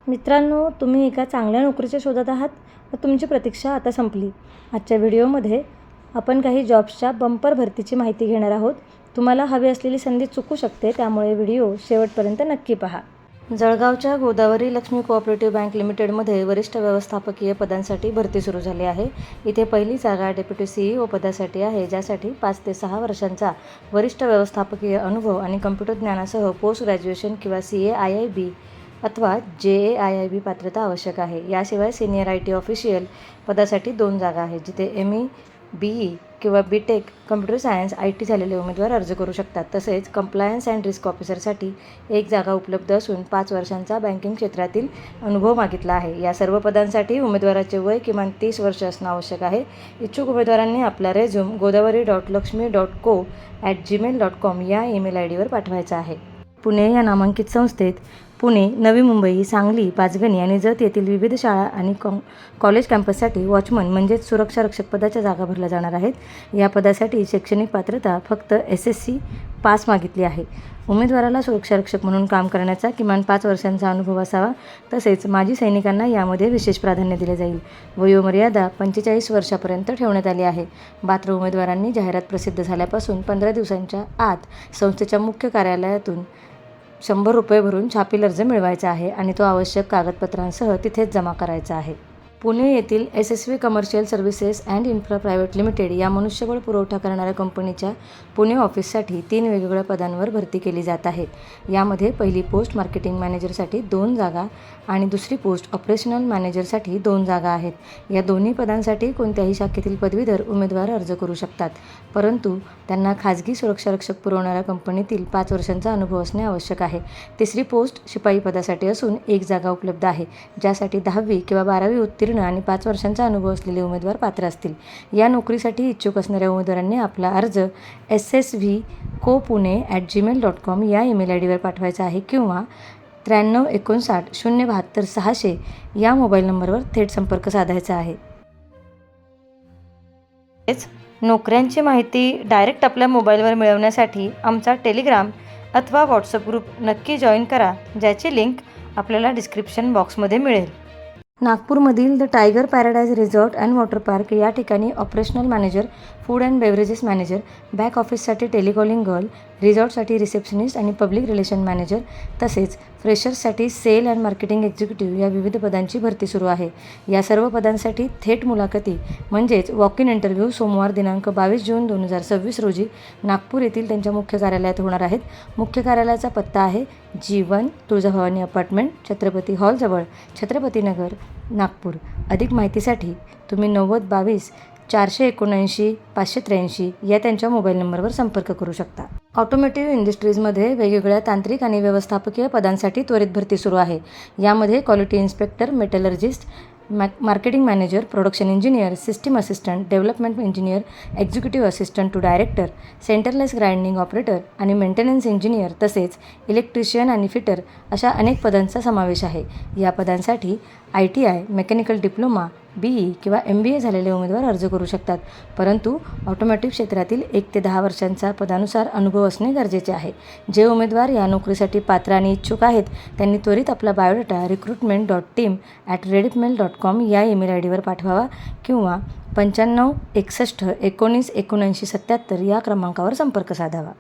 मित्रांनो, तुम्ही एका चांगल्या नोकरीच्या शोधात आहात व तुमची प्रतीक्षा आता संपली. आजच्या व्हिडिओमध्ये आपण काही जॉब्सच्या बंपर भरतीची माहिती घेणार आहोत. तुम्हाला हवी असलेली संधी चुकू शकते, त्यामुळे व्हिडिओ शेवटपर्यंत नक्की पहा. जळगावच्या गोदावरी लक्ष्मी कोऑपरेटिव्ह बँक लिमिटेडमध्ये वरिष्ठ व्यवस्थापकीय पदांसाठी भरती सुरू झाली आहे. इथे पहिली जागा डेप्युटी CEO पदासाठी आहे, ज्यासाठी 5 ते 6 वर्षांचा वरिष्ठ व्यवस्थापकीय अनुभव आणि कम्प्युटर ज्ञानासह पोस्ट ग्रॅज्युएशन किंवा CA-IIB अथवा JA-IIB पात्रता आवश्यक आहे. याशिवाय सिनियर IT ऑफिशियल पदासाठी 2 जागा आहेत, जिथे ME, BE किंवा BTech कम्प्युटर सायन्स IT झालेले उमेदवार अर्ज करू शकतात. तसेच कंप्लायन्स अँड रिस्क ऑफिसरसाठी 1 जागा उपलब्ध असून 5 वर्षांचा बँकिंग क्षेत्रातील अनुभव मागितला आहे. या सर्व पदांसाठी उमेदवाराचे वय किमान 30 वर्ष असणं आवश्यक आहे. इच्छुक उमेदवारांनी आपला रेझ्यूम godavari.lakshmi.co@gmail.com या ईमेल IDवर पाठवायचा आहे. पुणे या नामांकित संस्थेत पुणे, नवी मुंबई, सांगली, पाचगणी आणि जत येथील विविध शाळा आणि कॉलेज कॅम्पससाठी वॉचमन म्हणजेच सुरक्षा रक्षक पदाच्या जागा भरल्या जाणार आहेत. या पदासाठी शैक्षणिक पात्रता फक्त SSC पास मागितली आहे. उमेदवाराला सुरक्षा रक्षक म्हणून काम करण्याचा किमान 5 वर्षांचा अनुभव असावा. तसेच माजी सैनिकांना यामध्ये विशेष प्राधान्य दिले जाईल. वयोमर्यादा 45 वर्षापर्यंत ठेवण्यात आली आहे. पात्र उमेदवारांनी जाहिरात प्रसिद्ध झाल्यापासून 15 दिवसांच्या आत संस्थेच्या मुख्य कार्यालयातून ₹100 भरून छापील अर्ज मिळवायचा आहे आणि तो आवश्यक कागदपत्रांसह तिथेच जमा करायचा आहे. पुणे येथील SSV commercial services and infra private limited या मनुष्यबळ पुरवठा करणाऱ्या कंपनीच्या पुणे ऑफिससाठी 3 वेगवेगळ्या पदांवर भरती केली जात आहे. यामध्ये पहिली पोस्ट मार्केटिंग मॅनेजरसाठी 2 जागा आणि दुसरी पोस्ट ऑपरेशनल मॅनेजरसाठी 2 जागा आहेत. या दोन्ही पदांसाठी कोणत्याही शाखेतील पदवीधर उमेदवार अर्ज करू शकतात, परंतु त्यांना खाजगी सुरक्षा रक्षक पुरवणाऱ्या कंपनीतील 5 वर्षांचा अनुभव असणे आवश्यक आहे. तिसरी पोस्ट शिपाई पदासाठी असून 1 जागा उपलब्ध आहे, ज्यासाठी 10वी किंवा 12वी उत्तीर्ण आणि 5 वर्षांचा अनुभव असलेले उमेदवार पात्र असतील. या नोकरीसाठी इच्छुक असणाऱ्या उमेदवारांनी आपला अर्ज ssvcopune@gmail.com या ईमेल IDवर पाठवायचा आहे किंवा 9359 072 600 या मोबाईल नंबरवर थेट संपर्क साधायचा आहे. नोकऱ्यांची माहिती डायरेक्ट आपल्या मोबाईलवर मिळवण्यासाठी आमचा टेलिग्राम अथवा व्हॉट्सअप ग्रुप नक्की जॉईन करा, ज्याची लिंक आपल्याला डिस्क्रिप्शन बॉक्समध्ये मिळेल. नागपूरमधील the tiger paradise resort and water park या ठिकाणी operational manager, food and beverages manager, back ऑफिससाठी टेलिकॉलिंग गर्ल, रिसॉर्टसाठी रिसेप्शनिस्ट आणि पब्लिक रिलेशन मॅनेजर, तसेच फ्रेशर्ससाठी सेल अँड मार्केटिंग एक्झिक्युटिव्ह या विविध पदांची भरती सुरू आहे. या सर्व पदांसाठी थेट मुलाखती म्हणजेच वॉक इन इंटरव्ह्यू सोमवार दिनांक 22 जून 2026 रोजी नागपूर येथील त्यांच्या मुख्य कार्यालयात होणार आहेत. मुख्य कार्यालयाचा पत्ता आहे G1 तुळजाभवानी अपार्टमेंट, छत्रपती हॉलजवळ, छत्रपतीनगर, नागपूर. अधिक माहितीसाठी तुम्ही 9022 479 583 या त्यांच्या मोबाईल नंबरवर संपर्क करू शकता. ऑटोमोटिव्ह इंडस्ट्रीजमध्ये वेगवेगळ्या तांत्रिक आणि व्यवस्थापकीय पदांसाठी त्वरित भरती सुरू आहे. यामध्ये quality inspector, metallurgist, marketing manager, production engineer, system assistant, development engineer, executive assistant to director, centreless grinding operator आणि मेंटेनन्स इंजिनियर, तसेच इलेक्ट्रिशियन आणि फिटर अशा अनेक पदांचा समावेश आहे. या पदांसाठी ITI, मेकॅनिकल डिप्लोमा, BE किंवा MBA झालेले उमेदवार अर्ज करू शकतात, परंतु ऑटोमोटिव्ह क्षेत्रातील 1 ते 10 वर्षांचा पदानुसार अनुभव असणे गरजेचे आहे. जे उमेदवार या नोकरीसाठी पात्र आणि इच्छुक आहेत त्यांनी त्वरित आपला बायोडाटा recruitment.team@redipmail.com या ईमेल IDवर पाठवावा किंवा 95 61 19 79 77 या क्रमांकावर संपर्क साधावा.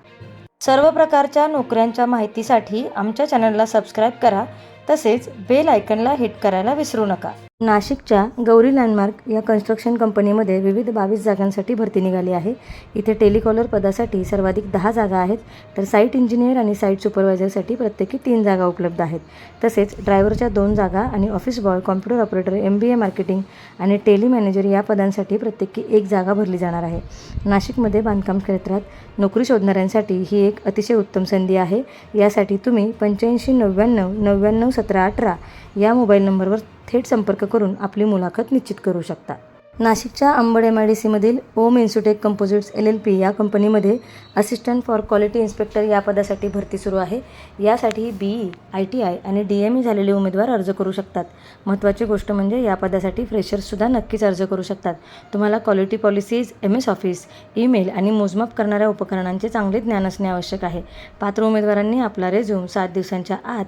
सर्व प्रकारच्या नोकऱ्यांच्या माहितीसाठी आमच्या चॅनलला सबस्क्राईब करा, तसेच बेल आयकनला हिट करायला विसरू नका. नाशिकच्या गौरी लँडमार्क या कन्स्ट्रक्शन कंपनीमध्ये विविध 22 जागांसाठी भरती निघाली आहे. इथे टेलिकॉलर पदासाठी सर्वाधिक 10 जागा आहेत, तर साईट इंजिनियर आणि साईट सुपरवायझरसाठी प्रत्येकी 3 जागा उपलब्ध आहेत. तसेच ड्रायव्हरच्या 2 जागा आणि office boy, computer operator, MBA marketing आणि टेली मॅनेजर या पदांसाठी प्रत्येकी 1 जागा भरली जाणार आहे. नाशिकमध्ये बांधकाम क्षेत्रात नोकरी शोधणाऱ्यांसाठी ही एक अतिशय उत्तम संधी आहे. यासाठी तुम्ही 85 99 99 17 18 या मोबाईल नंबरवर थेट संपर्क करून आपली मुलाखत निश्चित करू शकता. नाशिकच्या अंबड MIDCमधील ओम इन्स्युटेक कंपोजिट्स LLP या कंपनीमध्ये असिस्टंट फॉर क्वालिटी इन्स्पेक्टर या पदासाठी भरती सुरू आहे. यासाठी BE, ITI आणि DME झालेले उमेदवार अर्ज करू शकतात. महत्त्वाची गोष्ट म्हणजे या पदासाठी फ्रेशर्ससुद्धा नक्कीच अर्ज करू शकतात. तुम्हाला quality policies, MS office, email आणि मोजमाप करणाऱ्या उपकरणांचे चांगले ज्ञान असणे आवश्यक आहे. पात्र उमेदवारांनी आपला रेझ्यूम 7 दिवसांच्या आत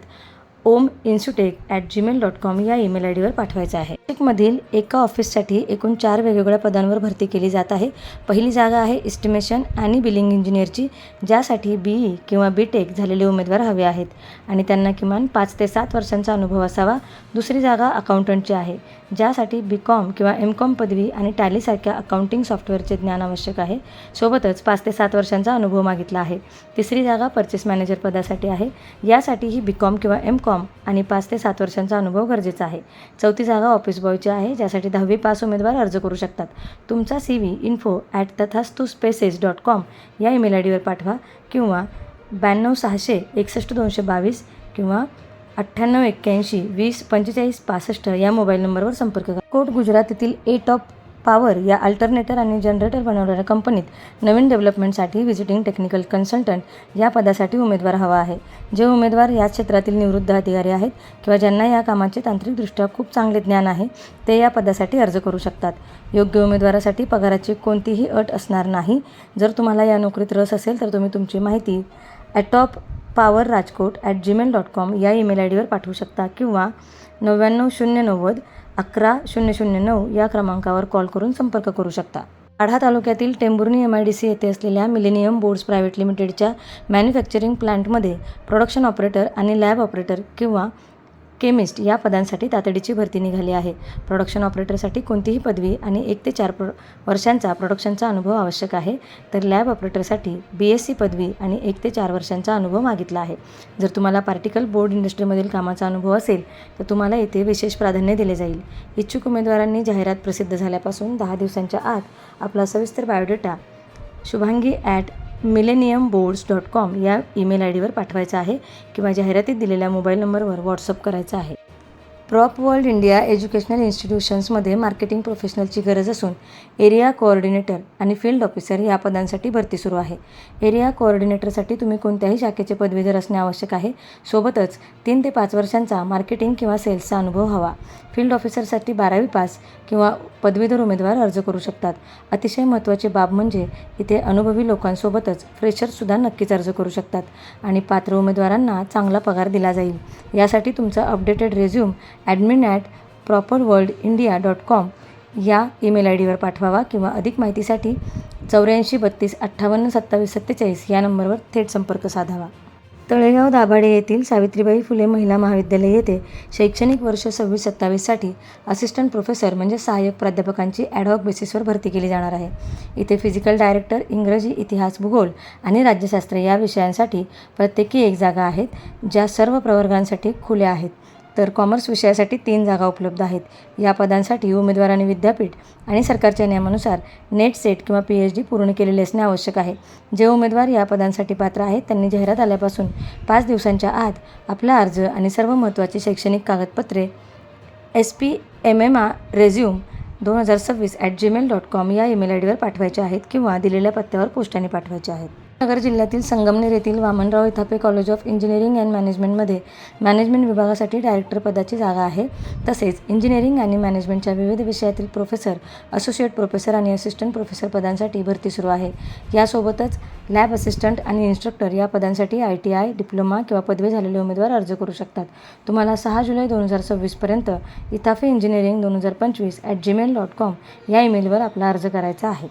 ominsutek@gmail.com या ईमेल आय डीवर पाठवायचं आहे. नाशिकमधील एका ऑफिससाठी एकूण 4 वेगवेगळ्या पदांवर भरती केली जात आहे. पहिली जागा आहे एस्टिमेशन आणि बिलिंग इंजिनियरची, ज्यासाठी BE किंवा BTech झालेले उमेदवार हवे आहेत आणि त्यांना किमान 5 ते 7 वर्षांचा अनुभव असावा. दुसरी जागा अकाउंटंटची आहे, ज्यासाठी BCom किंवा MCom पदवी आणि टॅलीसारख्या अकाउंटिंग सॉफ्टवेअरचे ज्ञान आवश्यक आहे. सोबतच 5 ते 7 वर्षांचा अनुभव मागितला आहे. तिसरी जागा परचेस मॅनेजर पदासाठी आहे, यासाठीही BCom किंवा MCom आणि 5 ते 7 वर्षांचा अनुभव गरजेचा आहे. चौथी जागा ऑफिस बॉयची आहे, ज्यासाठी 10वी पास उमेदवार अर्ज करू शकतात. तुमचा CV info@tathastuSpaces.com या ईमेल आय डीवर पाठवा किंवा 92 600 61 222 किंवा 98 81 20 45 65 या मोबाईल नंबरवर संपर्क करा. कोट गुजरात येथील A-Top पॉवर या अल्टरनेटर आणि जनरेटर बनवणाऱ्या कंपनीत नवीन डेव्हलपमेंटसाठी व्हिजिटिंग टेक्निकल कन्सल्टंट या पदासाठी उमेदवार हवा आहे. जे उमेदवार या क्षेत्रातील निवृत्त अधिकारी आहेत किंवा ज्यांना या कामाचे तांत्रिकदृष्ट्या खूप चांगले ज्ञान आहे, ते या पदासाठी अर्ज करू शकतात. योग्य उमेदवारासाठी पगाराची कोणतीही अट असणार नाही. जर तुम्हाला या नोकरीत रस असेल तर तुम्ही तुमची माहिती atoppowerrajkot@gmail.com या ईमेल आय डीवर पाठवू शकता किंवा 99 090 11 009 या क्रमांकावर कॉल करून संपर्क करू शकता. माढा तालुक्यातील टेंभुर्णी MIDC येथे असलेल्या मिलेनियम बोर्ड्स प्रायव्हेट लिमिटेडच्या मॅन्युफॅक्चरिंग प्लांटमध्ये प्रोडक्शन ऑपरेटर आणि लॅब ऑपरेटर किंवा केमिस्ट या पदांसाठी तातडीची भरती निघाली आहे. प्रोडक्शन ऑपरेटरसाठी कोणतीही पदवी आणि 1 ते 4 वर्षांचा प्रोडक्शनचा अनुभव आवश्यक आहे, तर लॅब ऑपरेटरसाठी BSc पदवी आणि 1 ते 4 वर्षांचा अनुभव मागितला आहे. जर तुम्हाला पार्टिकल बोर्ड इंडस्ट्रीमधील कामाचा अनुभव असेल तर तुम्हाला येथे विशेष प्राधान्य दिले जाईल. इच्छुक उमेदवारांनी जाहिरात प्रसिद्ध झाल्यापासून 10 दिवसांच्या आत आपला सविस्तर बायोडेटा shubhangi@millenniumboards.com या ईमेल आय डीवर पाठवायचा आहे किंवा जाहिरातीत दिलेल्या मोबाईल नंबरवर व्हॉट्सअप करायचा आहे. प्रॉप वर्ल्ड इंडिया एज्युकेशनल इन्स्टिट्यूशन्समध्ये मार्केटिंग प्रोफेशनलची गरज असून एरिया कोऑर्डिनेटर आणि फील्ड ऑफिसर या पदांसाठी भरती सुरू आहे. एरिया कोऑर्डिनेटरसाठी तुम्ही कोणत्याही शाखेचे पदवीधर असणे आवश्यक आहे. सोबतच 3 ते 5 वर्षांचा मार्केटिंग किंवा सेल्सचा अनुभव हवा. फील्ड ऑफिसरसाठी 12वी पास किंवा पदवीधर उमेदवार अर्ज करू शकतात. अतिशय महत्त्वाची बाब म्हणजे इथे अनुभवी लोकांसोबतच फ्रेशर्ससुद्धा नक्कीच अर्ज करू शकतात आणि पात्र उमेदवारांना चांगला पगार दिला जाईल. यासाठी तुमचा अपडेटेड रेझ्यूम admin@properworldindia.com या ईमेल आय डीवर पाठवावा किंवा अधिक माहितीसाठी 84 32 58 27 47 या नंबरवर थेट संपर्क साधावा. तळेगाव दाभाडे येथील सावित्रीबाई फुले महिला महाविद्यालय येथे शैक्षणिक वर्ष 26-27 साठी असिस्टंट प्रोफेसर म्हणजे सहाय्यक प्राध्यापकांची ॲडहॉक बेसिसवर भरती केली जाणार आहे. इथे फिजिकल डायरेक्टर, इंग्रजी, इतिहास, भूगोल आणि राज्यशास्त्र या विषयांसाठी प्रत्येकी 1 जागा आहेत, ज्या सर्व प्रवर्गांसाठी खुल्या आहेत. तर कॉमर्स विषयासाठी 3 जागा उपलब्ध आहेत. या पदांसाठी उमेदवारांनी विद्यापीठ आणि सरकारच्या नियमानुसार नेट, सेट किंवा PhD पूर्ण केलेले असणे आवश्यक आहे. जे उमेदवार या पदांसाठी पात्र आहेत त्यांनी जाहिरात आल्यापासून 5 दिवसांच्या आत आपला अर्ज आणि सर्व महत्त्वाची शैक्षणिक कागदपत्रे SPMMA रेझ्यूम 2026@gmail.com या ईमेल आय डीवर पाठवायचे आहेत किंवा दिलेल्या पत्त्यावर पोस्टाने पाठवायचे आहेत. नगर जिल्ह्यातील संगमनेर येथील Vamanrao Ithape college of engineering and मॅनेजमेंटमध्ये मॅनेजमेंट विभागासाठी डायरेक्टर पदाची जागा आहे. तसेच इंजिनिअरिंग आणि मॅनेजमेंटच्या विविध विषयातील प्रोफेसर, असोसिएट प्रोफेसर आणि असिस्टंट प्रोफेसर पदांसाठी भरती सुरू आहे. यासोबतच लॅब असिस्टंट आणि इन्स्ट्रक्टर या पदांसाठी ITI, डिप्लोमा किंवा पदवी झालेले उमेदवार अर्ज करू शकतात. तुम्हाला 6 जुलै 2026 पर्यंत इथापे इंजिनिअरिंग 2025@gmail.com या ईमेलवर आपला अर्ज करायचा आहे.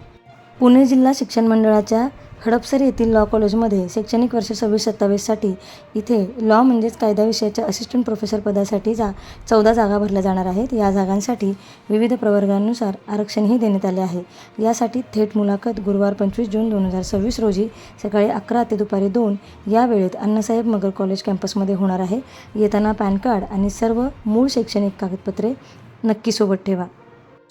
पुणे जिल्हा शिक्षण मंडळाच्या हडपसर येथील लॉ कॉलेजमध्ये शैक्षणिक वर्ष 26-27 साठी इथे लॉ म्हणजेच कायदा विषयाच्या असिस्टंट प्रोफेसर पदासाठी 14 जागा भरल्या जाणार आहेत. या जागांसाठी विविध प्रवर्गांनुसार आरक्षणही देण्यात आले आहे. यासाठी थेट मुलाखत गुरुवार 25 जून 2026 रोजी सकाळी 11 ते दुपारी 2 या वेळेत अण्णासाहेब मगर कॉलेज कॅम्पसमध्ये होणार आहे. येताना पॅन कार्ड आणि सर्व मूळ शैक्षणिक कागदपत्रे नक्की सोबत ठेवा.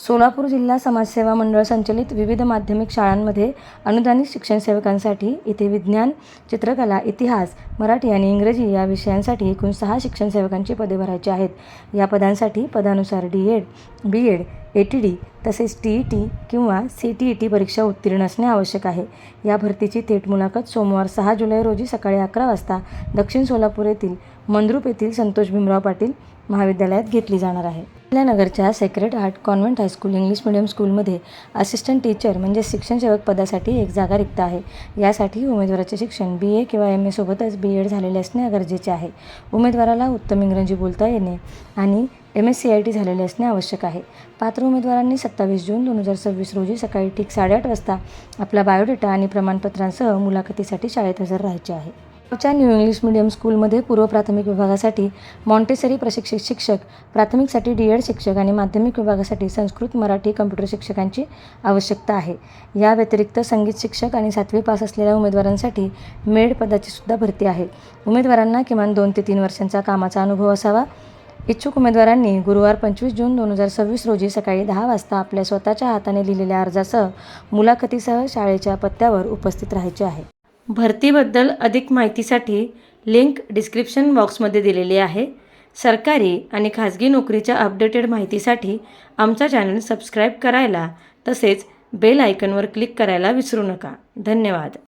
सोलापूर जिल्हा समाजसेवा मंडळ संचलित विविध माध्यमिक शाळांमध्ये अनुदानित शिक्षण सेवकांसाठी इथे विज्ञान, चित्रकला, इतिहास, मराठी आणि इंग्रजी या विषयांसाठी एकूण 6 शिक्षण सेवकांची पदे भरायची आहेत. या पदांसाठी पदानुसार D.Ed, B.Ed, ATD तसेच TET किंवा CTET परीक्षा उत्तीर्ण असणे आवश्यक आहे. या भरतीची थेट मुलाखत सोमवार 6 जुलै रोजी सकाळी 11 वाजता दक्षिण सोलापूर येथील मंद्रुप येथील संतोष भीमराव पाटील महाविद्यालयात घेतली जाणार आहे. नगरच्या sacred heart convent high school English medium स्कूलमध्ये असिस्टंट टीचर म्हणजे शिक्षण सेवक पदासाठी एक जागा रिक्त आहे. यासाठी उमेदवाराचे शिक्षण BA किंवा MA सोबतच BEd झालेले असणे गरजेचे आहे. उमेदवाराला उत्तम इंग्रजी बोलता येणे आणि MSc IT झालेले असणे आवश्यक आहे. पात्र उमेदवारांनी 27 जून 2026 रोजी सकाळी ठीक 8:30 वाजता आपला बायोडेटा आणि प्रमाणपत्रांसह मुलाखतीसाठी शाळेत हजर राहायचे आहे. गावच्या न्यू इंग्लिश मीडियम स्कूलमध्ये पूर्व प्राथमिक विभागासाठी मॉन्टेसरी प्रशिक्षित शिक्षक, प्राथमिकसाठी DEd शिक्षक आणि माध्यमिक विभागासाठी संस्कृत, मराठी, कम्प्युटर शिक्षकांची आवश्यकता आहे. या व्यतिरिक्त संगीत शिक्षक आणि 7वी पास असलेल्या उमेदवारांसाठी मेड पदाची सुद्धा भरती आहे. उमेदवारांना किमान 2 ते 3 वर्षांचा कामाचा अनुभव असावा. इच्छुक उमेदवारांनी गुरुवार 25 जून 2026 रोजी सकाळी 10 वाजता आपल्या स्वतःच्या हाताने लिहिलेल्या अर्जासह मुलाखतीसह शाळेच्या पत्त्यावर उपस्थित राहायचे आहे. भरतीबद्दल अधिक माहितीसाठी लिंक डिस्क्रिप्शन बॉक्समध्ये दिलेली आहे. सरकारी आणि खाजगी नोकरीच्या अपडेटेड माहितीसाठी आमचा चॅनल सबस्क्राईब करायला तसेच बेल आयकॉनवर क्लिक करायला विसरू नका. धन्यवाद.